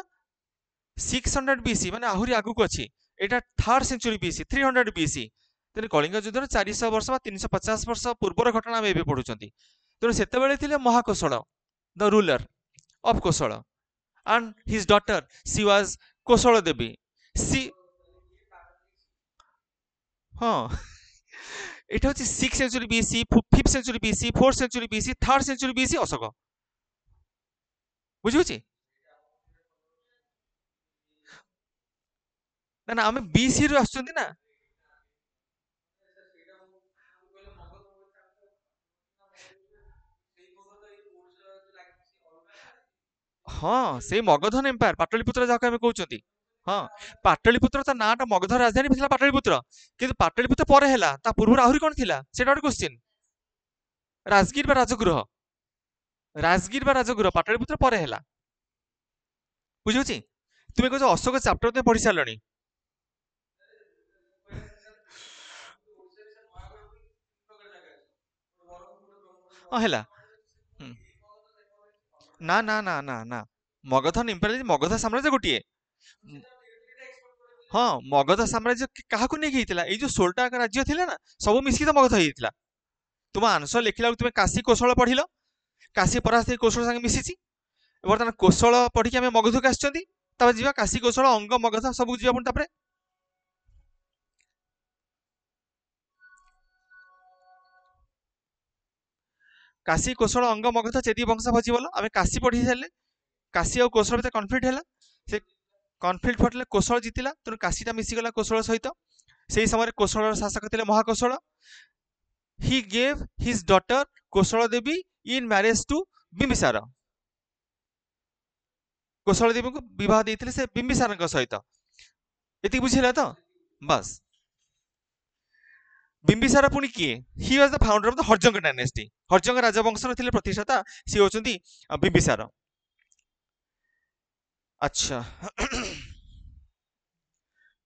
600 बीसी माने आहुरी आगु को अछि एटा 3rd सेंचुरी बीसी 300 बीसी तेने कलिंग युद्ध 400 वर्ष बा 350 वर्ष पूर्वर घटना हम एबे पढुचती तेणु सेते बेले थिले Mahakoshala the ruler of Koshala and his daughter she was Koshala Devi सी हाँ এটা হচ্ছে 6 century BC 5th century BC 4th century BC 3rd century BC Ashoka বুঝি হচ্ছে না না আমি বিসি ରୁ ଆସୁଛନ୍ତି ନା ହଁ ସେଇ ମଗଧନ ଏମ୍ପାୟାର ପାଟଳିପୁତ୍ର ଯାହାକୁ ଆମେ କହୁଛନ୍ତି ହଁ ପାଟଳିପୁତ୍ର ତା ନାଁଟା ମଗଧ ରାଜଧାନୀ ଥିଲା ପାଟଳିପୁତ୍ର କିନ୍ତୁ ପାଟଳିପୁତ୍ର ପରେ ହେଲା ତା ପୂର୍ବରୁ ଆହୁରି କଣ ଥିଲା ସେଟା ଗୋଟେ କ୍ୱେଶ୍ଚିନ୍ ରାଜଗିର ବା ରାଜଗୃହ ରାଜଗିର ବା ରାଜଗୃହ ପାଟଳିପୁତ୍ର ପରେ ହେଲା ବୁଝୁଛି ତୁମେ କହୁଛ ଅଶୋକ ଚାପ୍ଟର ତୁମେ ପଢି ସାରିଲଣି ହଁ ହେଲା ହୁଁ। ନା ନା ନା ନା ନା ମଗଧ ଇମ୍ପେରିଆଲ ମଗଧ ସାମ୍ରାଜ୍ୟ ଗୋଟିଏ ହଁ ମଗଧ ସାମ୍ରାଜ୍ୟ କାହାକୁ ନେଇକି ହେଇଥିଲା ଏଇ ଯୋଉ 16ଟା ରାଜ୍ୟ ଥିଲା ନା ସବୁ ମିଶିକି ତ ମଗଧ ହେଇଯାଇଥିଲା ତୁମ ଆନ୍ସର ଲେଖିଲା ବେଳକୁ ତୁମେ କାଶୀ କୌଶଳ ପଢିଲ କାଶୀ ପରାସ୍ତ ହେଇ କୌଶଳ ସାଙ୍ଗେ ମିଶିଛି ବର୍ତ୍ତମାନ କୌଶଳ ପଢିକି ଆମେ ମଗଧକୁ ଆସିଛନ୍ତି ତାପରେ ଯିବା କାଶୀ କୌଶଳ ଅଙ୍ଗ ମଗଧ ସବୁ ଯିବା ପୁଣି ତାପରେ କାଶୀ କୌଶଳ ଅଙ୍ଗ ମଗଧ ଚେଦି ବଂଶ ଭୋଜି ବୋଲ ଆମେ କାଶୀ ପଢି ସାରିଲେ କାଶୀ ଆଉ କୌଶଳ ଭିତରେ କନଫ୍ଲିକ୍ଟ ହେଲା ସେ କନଫ୍ଲିକ୍ଟ ଘଟିଲେ କୌଶଳ ଜିତିଲା ତେଣୁ କାଶୀଟା ମିଶିଗଲା କୌଶଳ ସହିତ ସେଇ ସମୟରେ କୌଶଳର ଶାସକ ଥିଲେ ମହାକୌଶଳ ହି ଗେଭ୍ ହିଜ ଡଟର କୌଶଳ ଦେବୀ ଇନ୍ ମ୍ୟାରେଜ ଟୁ ବିମ୍ବିସାର କୌଶଳ ଦେବୀଙ୍କୁ ବିବାହ ଦେଇଥିଲେ ସେ ବିମ୍ବିସାରଙ୍କ ସହିତ ଏତିକି ବୁଝିଲା ତ ବାସ୍ ବିମ୍ବିସାର ପୁଣି କିଏ he was the founder of the Haryanka dynasty Haryanka ରାଜବଂଶର ଥିଲେ ପ୍ରତିଷ୍ଠାତା ସିଏ ହଉଛନ୍ତି ବିମ୍ବିସାର अच्छा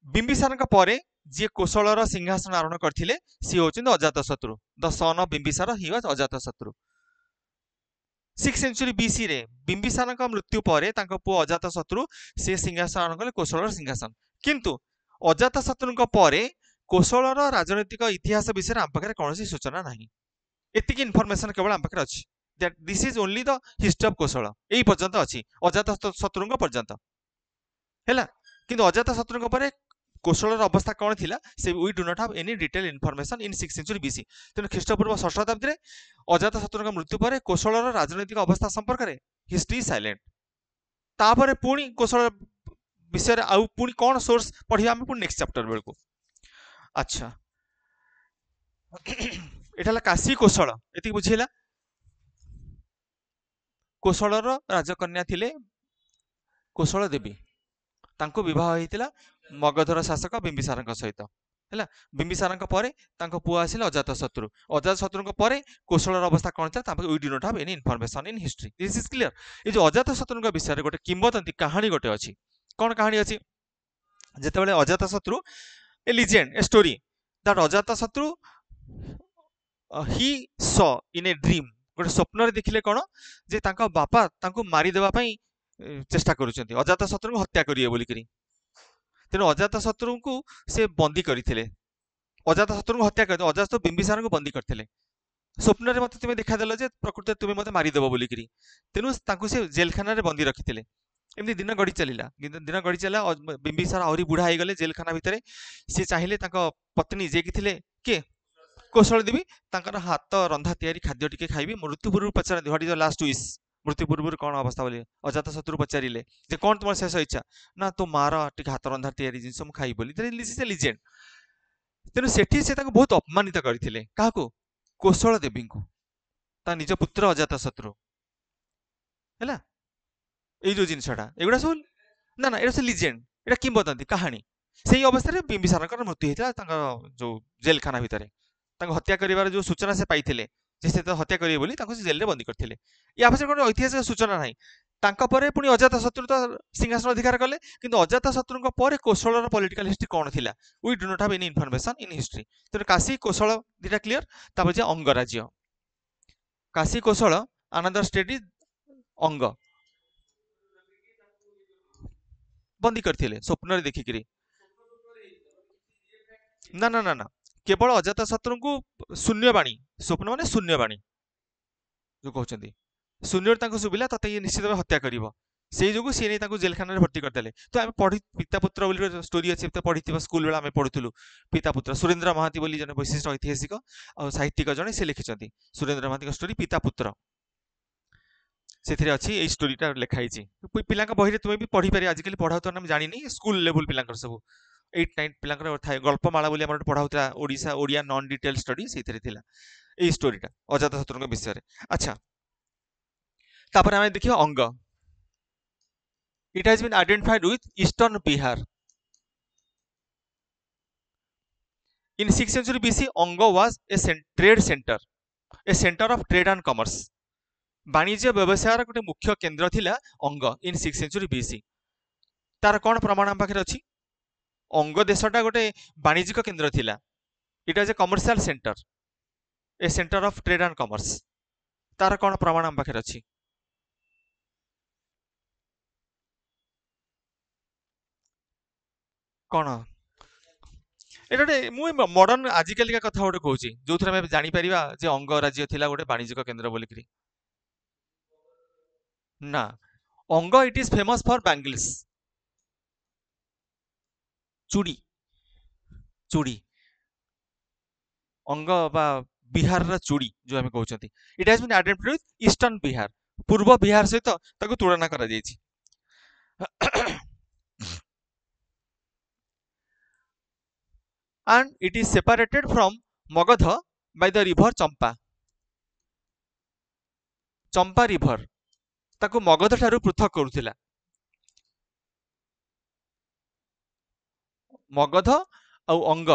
बिंबिसार ପରେ ଯିଏ କୋଶଳର ସିଂହାସନ ଆରୋହଣ କରିଥିଲେ ସିଏ ହଉଛନ୍ତି Ajatashatru. The son of Bimbisara he was Ajatashatru. 6th century BC ରେ ବିମ୍ବିସାରଙ୍କ ମୃତ୍ୟୁ ପରେ ତାଙ୍କ ପୁଅ ଅଜାତଶତ୍ରୁ ସେ ସିଂହାସନ ଆରୋହଣ କଲେ କୋଶଳର ସିଂହାସନ। କିନ୍ତୁ ଅଜାତଶତ୍ରୁଙ୍କ ପରେ କୋଶଳର ରାଜନୈତିକ ଇତିହାସ ବିଷୟରେ ଆମ ପାଖରେ କୌଣସି ସୂଚନା ନାହିଁ। ଏତିକି ଇନଫର୍ମେସନ କେବଳ ଆମ ପାଖରେ ଅଛି। This is only the history of Kosala. ଏଇ ପର୍ଯ୍ୟନ୍ତ ଅଛି ଅଜାତଶତ୍ରୁଙ୍କ ପର୍ଯ୍ୟନ୍ତ ହେଲା। କିନ୍ତୁ ଅଜାତଶତ୍ରୁଙ୍କ ପରେ କୋଶଳର ଅବସ୍ଥା କ'ଣ ଥିଲା ସେ we do not have any detail information in 6th century BC. ତେଣୁ ଖ୍ରୀଷ୍ଟପୂର୍ବ 6ଠ ଶତାବ୍ଦୀରେ ଅଜାତଶତ୍ରୁଙ୍କ ମୃତ୍ୟୁ ପରେ କୋଶଳର ରାଜନୈତିକ ଅବସ୍ଥା ସମ୍ପର୍କରେ ହିଷ୍ଟ୍ରି ସାଇଲେଣ୍ଟ। ତାପରେ ପୁଣି କୋଶଳ ବିଷୟରେ ଆଉ ପୁଣି କ'ଣ ସୋର୍ସ ପଢିବା ଆମେ ପୁଣି ନେକ୍ସଟ ଚାପ୍ଟର ବେଳକୁ। ଆଚ୍ଛା ଏଟା ହେଲା କାଶୀ କୋଶଳ, ଏତିକି ବୁଝିଲା। କୋଶଳର ରାଜକନ୍ୟା ଥିଲେ କୋଶଳ ଦେବୀ। ତାଙ୍କୁ ବିବାହ ହେଇଥିଲା ମଗଧର ଶାସକ ବିମ୍ବିସାରଙ୍କ ସହିତ ହେଲା। ବିମ୍ବିସାରଙ୍କ ପରେ ତାଙ୍କ ପୁଅ ଆସିଲେ ଅଜାତଶତ୍ରୁ। ଅଜାତଶତ୍ରୁଙ୍କ ପରେ କୋଶଳର ଅବସ୍ଥା କ'ଣ ଥିଲା ତାପରେ we do not have any information in history. This is clear. ଏ ଯୋଉ ଅଜାତଶତ୍ରୁଙ୍କ ବିଷୟରେ ଗୋଟେ କିମ୍ବଦନ୍ତୀ କାହାଣୀ ଗୋଟେ ଅଛି। କ'ଣ କାହାଣୀ ଅଛି? ଯେତେବେଳେ ଅଜାତଶତ୍ରୁ ଏ ଲିଜେଣ୍ଡ ଏ ଷ୍ଟୋରି ଦ୍ୟାଟ୍ ଅଜାତଶତ୍ରୁ ହି ସ ଇନ୍ ଏ ଡ୍ରିମ୍, ଗୋଟେ ସ୍ୱପ୍ନରେ ଦେଖିଲେ କ'ଣ ଯେ ତାଙ୍କ ବାପା ତାଙ୍କୁ ମାରିଦେବା ପାଇଁ ଚେଷ୍ଟା କରୁଛନ୍ତି, ଅଜାତଶତ୍ରୁଙ୍କୁ ହତ୍ୟା କରିବେ ବୋଲିକିରି। ତେଣୁ ଅଜାତଶତ୍ରୁଙ୍କୁ ସେ ବନ୍ଦୀ କରିଥିଲେ। ଅଜାତଶତ୍ରୁଙ୍କୁ ହତ୍ୟା କରିଥିଲେ, ଅଜାତଶତ୍ରୁ ବିମ୍ବିସାରଙ୍କୁ ବନ୍ଦୀ କରିଥିଲେ। ସ୍ୱପ୍ନରେ ମତେ ତୁମେ ଦେଖାଦେଲ ଯେ ପ୍ରକୃତରେ ତୁମେ ମତେ ମାରିଦେବ ବୋଲିକିରି। ତେଣୁ ତାଙ୍କୁ ସେ ଜେଲଖାନାରେ ବନ୍ଦୀ ରଖିଥିଲେ। ଏମିତି ଦିନ ଗଡ଼ି ଚାଲିଲା, ଦିନ ଗଡ଼ି ଚାଲିଲା। ବିମ୍ବିସାର ଆହୁରି ବୁଢା ହେଇଗଲେ ଜେଲଖାନା ଭିତରେ। ସେ ଚାହିଁଲେ ତାଙ୍କ ପତ୍ନୀ ଯିଏକି ଥିଲେ କିଏ କୋଶଳ ଦେବୀ, ତାଙ୍କର ହାତ ରନ୍ଧା ତିଆରି ଖାଦ୍ୟ ଟିକେ ଖାଇବି। ମୃତ୍ୟୁ ପୂର୍ବରୁ ପଚାରନ୍ତି what is your last wish, ମୃତ୍ୟୁ ପୂର୍ବରୁ କ'ଣ ଅବସ୍ଥା ବୋଲି ଅଜାତଶତ୍ରୁ ପଚାରିଲେ ଯେ କ'ଣ ତୁମର ଶେଷ ଇଚ୍ଛା? ନା ତୋ ମାର ଟିକେ ହାତ ରନ୍ଧା ତିଆରି ଜିନିଷ ମୁଁ ଖାଇବି ବୋଲି। ଲିଜେଣ୍ଡ। ତେଣୁ ସେଠି ସେ ତାଙ୍କୁ ବହୁତ ଅପମାନିତ କରିଥିଲେ। କାହାକୁ? କୋଶଳ ଦେବୀଙ୍କୁ, ତା ନିଜ ପୁତ୍ର ଅଜାତଶତ୍ରୁ ହେଲା। ଏଇ ଯୋଉ ଜିନିଷଟା ଏଗୁଡା ସବୁ ନା ନା ଏଗୁଡ଼ା ସବୁ ଲିଜେଣ୍ଡ, ଏଟା କିମ୍ବଦନ୍ତୀ କାହାଣୀ। ସେଇ ଅବସ୍ଥାରେ ବିମ୍ବିସାରଙ୍କର ମୃତ୍ୟୁ ହେଇଥିଲା ତାଙ୍କ ଯୋଉ ଜେଲଖାନା ଭିତରେ। ତାଙ୍କୁ ହତ୍ୟା କରିବାର ଯୋଉ ସୂଚନା ସେ ପାଇଥିଲେ ଯେ ସେ ହତ୍ୟା କରିବେ ବୋଲି ତାଙ୍କୁ ସେ ଜେଲରେ ବନ୍ଦୀ କରିଥିଲେ। ୟା ପଛରେ কোনো ଐତିହାସିକ ସୂଚନା ନାହିଁ। ତାଙ୍କ ପରେ ପୁଣି ଅଜାତଶତ୍ରୁ ତ ସିଂହାସନ ଅଧିକାର କଲେ। କିନ୍ତୁ ଅଜାତଶତ୍ରୁଙ୍କ ପରେ କୋଶଳର ପଲିଟିକାଲ ହିଷ୍ଟ୍ରି କ'ଣ ଥିଲା we do not have any information in history. ତେଣୁ କାଶୀ କୋଶଳ ଦିଟା କ୍ଲିୟର। ତାପରେ ଯେ ଅଙ୍ଗରାଜ୍ୟ, କାଶୀ କୋଶଳ ଆନନ୍ଦର ଷ୍ଟେଟ୍ ଇଜ ଅଙ୍ଗ ବନ୍ଦୀ କରିଥିଲେ ସ୍ୱପ୍ନରେ ଦେଖିକିରି। ନା ନା ନା ନା କେବଳ ଅଜାତଶତ୍ରୁଙ୍କୁ ଶୂନ୍ୟବାଣୀ, ସ୍ୱପ୍ନ ମାନେ ଶୂନ୍ୟବାଣୀ ଯୋଉ କହୁଛନ୍ତି, ଶୂନ୍ୟରୁ ତାଙ୍କୁ ଶୁଭିଲା ତତେ ଇଏ ନିଶ୍ଚିତ ଭାବେ ହତ୍ୟା କରିବ। ସେଇ ଯୋଗୁଁ ସିଏ ନେଇ ତାଙ୍କୁ ଜେଲଖାନାରେ ଭର୍ତ୍ତି କରିଦେଲେ। ତ ଆମେ ପଢି ପିତାପୁତ୍ର ବୋଲି ଗୋଟେ ଷ୍ଟୋରି ଅଛି, ପଢିଥିବା ସ୍କୁଲ ବେଳେ ଆମେ ପଢୁଥିଲୁ। ପିତାପୁତ୍ର ସୁରେନ୍ଦ୍ର ମହାନ୍ତି ବୋଲି ଜଣେ ବୈଶିଷ୍ଟ ଐତିହାସିକ ଆଉ ସାହିତ୍ୟିକ ଜଣେ ସେ ଲେଖିଛନ୍ତି ସୁରେନ୍ଦ୍ର ମହାନ୍ତିଙ୍କ ଷ୍ଟୋରି ପିତାପୁତ୍ର। ସେଥିରେ ଅଛି ଏଇ ଷ୍ଟୋରିଟା ଲେଖା ହେଇଛି। ପିଲାଙ୍କ ବହିରେ ତୁମେ ବି ପଢିପାରିବ। ଆଜିକାଲି ପଢାଉଥିବା ଆମେ ଜାଣିନି, ସ୍କୁଲ ଲେଭେଲ ପିଲାଙ୍କର ସବୁ 8 9 ପିଲାଙ୍କର ଥାଏ ଗଳ୍ପମାଳା ବୋଲି ଆମର ପଢା ହଉଥିଲା ଓଡ଼ିଆ ନନ୍ ଡିଟେଲ ଷ୍ଟଡି, ସେଇଥିରେ ଥିଲା ଏଇ ଷ୍ଟୋରିଟା ଅଜାତଶତ୍ରୁଙ୍କ ବିଷୟରେ। ଆଚ୍ଛା ତାପରେ ଆମେ ଦେଖିବା ଅଙ୍ଗ। It has been identified with Eastern Bihar. In 6th century BC, Anga was a trade center, a center of trade and commerce. ବାଣିଜ୍ୟ ବ୍ୟବସାୟର ଗୋଟେ ମୁଖ୍ୟ କେନ୍ଦ୍ର ଥିଲା ଅଙ୍ଗ ଇନ୍ 6th century BC। ତାର କ'ଣ ପ୍ରମାଣ ଆମ ପାଖରେ ଅଛି? ଅଙ୍ଗ ଦେଶଟା ଗୋଟେ ବାଣିଜ୍ୟିକ କେନ୍ଦ୍ର ଥିଲା। It was a commercial centre, a centre of trade and commerce. ତାର କ'ଣ ପ୍ରମାଣ ଆମ ପାଖରେ ଅଛି? କ'ଣ ଏଟା ଗୋଟେ ମୁଁ ମଡର୍ନ ଆଜିକାଲିକା କଥା ଗୋଟେ କହୁଛି ଯୋଉଥିରେ ଆମେ ଜାଣିପାରିବା ଯେ ଅଙ୍ଗ ରାଜ୍ୟ ଥିଲା ଗୋଟେ ବାଣିଜ୍ୟିକ କେନ୍ଦ୍ର ବୋଲିକିରି। ନା ଅଙ୍ଗ ଇଟ୍ ଇଜ ଫେମସ ଫର ବ୍ୟାଙ୍ଗଲ୍ସ, ଚୁଡ଼ି ଚୁଡ଼ି। ଅଙ୍ଗ ବା ବିହାରର ଚୁଡ଼ି ଯୋଉ ଆମେ କହୁଛନ୍ତି, it has been identified with eastern Bihar, ପୂର୍ବ ବିହାର ସହିତ ତାକୁ ତୁଳନା କରାଯାଇଛି। and it is separated from Magadha by the river Champa. Champa river ତାକୁ ମଗଧ ଠାରୁ ପୃଥକ କରୁଥିଲା। ମଗଧ ଆଉ ଅଙ୍ଗ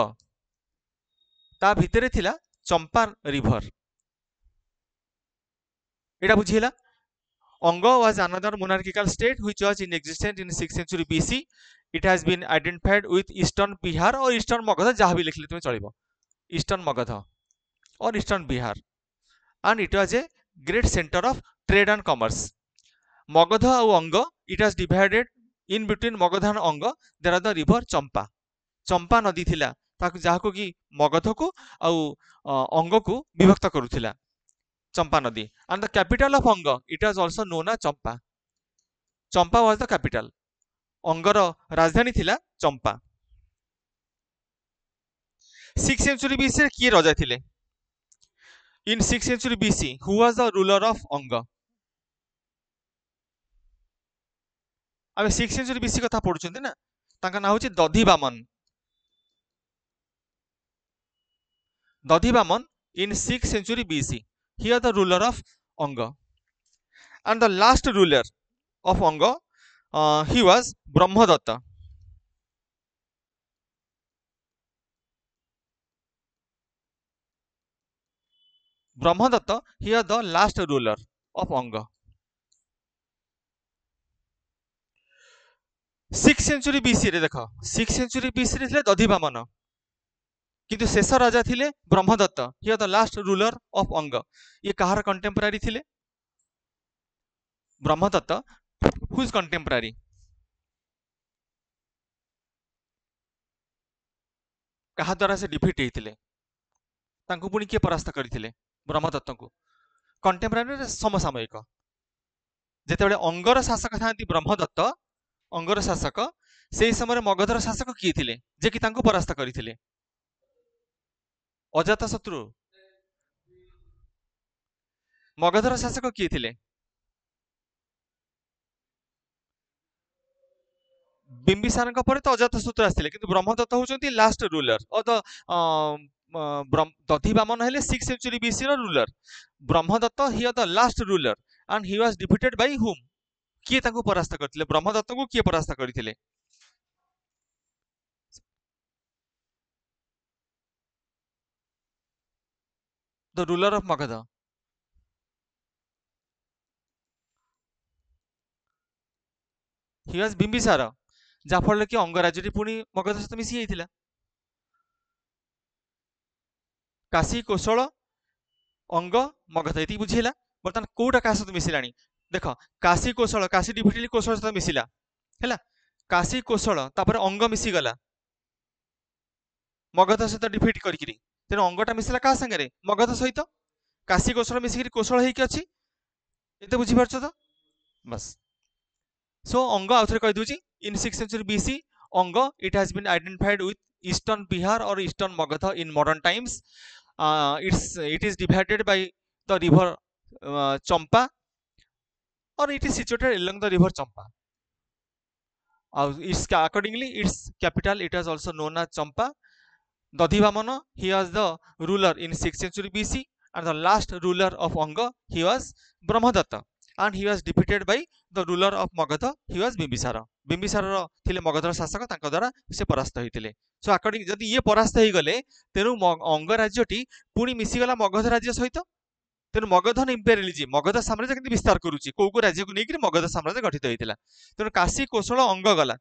ତା ଭିତରେ ଥିଲା ଚମ୍ପା ରିଭର। ଏଇଟା ବୁଝିହେଲା। Anga was another monarchical state which was in existence in 6th century BC. It has been identified with Eastern Bihar or Eastern Magadha, jaha bhi likhile tume chalibo, Eastern Magadha or Eastern Bihar, and it was a great center of trade and commerce. Magadha au Anga, it has divided in between Magadha and Anga there are the river Champa. Champa नदी थिला ताकु जाहाको कि मगध को आउ अंग को विभक्त करूथिला, Champa नदी. And the capital of Anga, it was also known as Champa. Champa was the capital. अंगर राजधानी थिला चंपा. 6th century BC रे किए राजा थिले? In 6th century BC, who was the ruler of Anga? आमे 6th century BC कथा पढुछन्ते ना, ताका नाम होछि दधिवामन. दधिवामन in 6th century BC, he was the ruler of Anga. And the last ruler of Anga, he was Brahmadatta. Brahmadatta, he was the last ruler of Anga. 6th century BC रे देखो, 6th century BC रे थिले दधिवामन, किंतु शेष राजा थिले Brahmadatta. He was the last ruler of Anga. ये कहार कंटेम्परारी थिले? Brahmadatta, who is contemporary? कहा द्वारा से डिफीट हेतिले? तांको पुनी के परास्त करिथिले? ब्रह्मदत्त को. कंटेम्परारी रे समसामयिक. जेतेबेले अंगर शासक थांती ब्रह्मदत्त, अंगर शासक, सेही समय मगधर शासक किए थिले जे कि तांको परास्त करिथिले? अजातशत्रु. मगधर शासक किए थिले? बिंबिसार पर तो अजातशत्रु आसते, किंतु ब्रह्मदत्त होउछन्ती last ruler or the Dadhivamana हेले 6th century BC रो ruler. Brahmadatta he the last ruler and he was defeated by whom? किए तांको परास्त करथिले? ब्रह्मदत्त को किए परास्त करथिले? The ruler of Magadha. He was Bimbisara, जाफल कि अंग राज्य पुणी मगध सहित मिसी जाइथिला. काशी कौशल अंग मगध ये बुझीला. बर्तमान कोटा क्या सहित मिसिलानी देख, काशी कौशल, काशी डिफिटली कौशल सहित मिसिला है, काशी कौशल तापर अंग मिसीगला मगध सहित डिफिट करी. तेणु अंगटा मिसिला क्या संगे? मगध सहित. काशी कौशल मिसिक कौशल होइकी अछि. एते बुझी पारछ तो बस. सो अंग आउथरे कहि दूची. In 6th century BC, Anga, it has been identified with Eastern Bihar or Eastern Magadha in modern times. It is divided by the river Champa, or it is situated along the river Champa. Accordingly, its capital, it is also known as Champa. Dadhivamana, he was the ruler in 6th century BC, and the last ruler of Anga, he was Brahmadatta, and he was defeated by the ruler of Magadha, he was Bimbisara. Bimbisara थिले मगधर शासक, तांको द्वारा से परास्त होइतिले. So according जदि ये परास्त होई गले, तेनु अंग राज्यटी पुणी मिसीगला मगध राज्य सहित. तेनु मगधन इंपेरियलिज्म, मगध साम्राज्य केंति विस्तार करूची, को राज्य को नेकि मगध साम्राज्य गठित होइतिला. तेनु काशी कौशल अंग गला,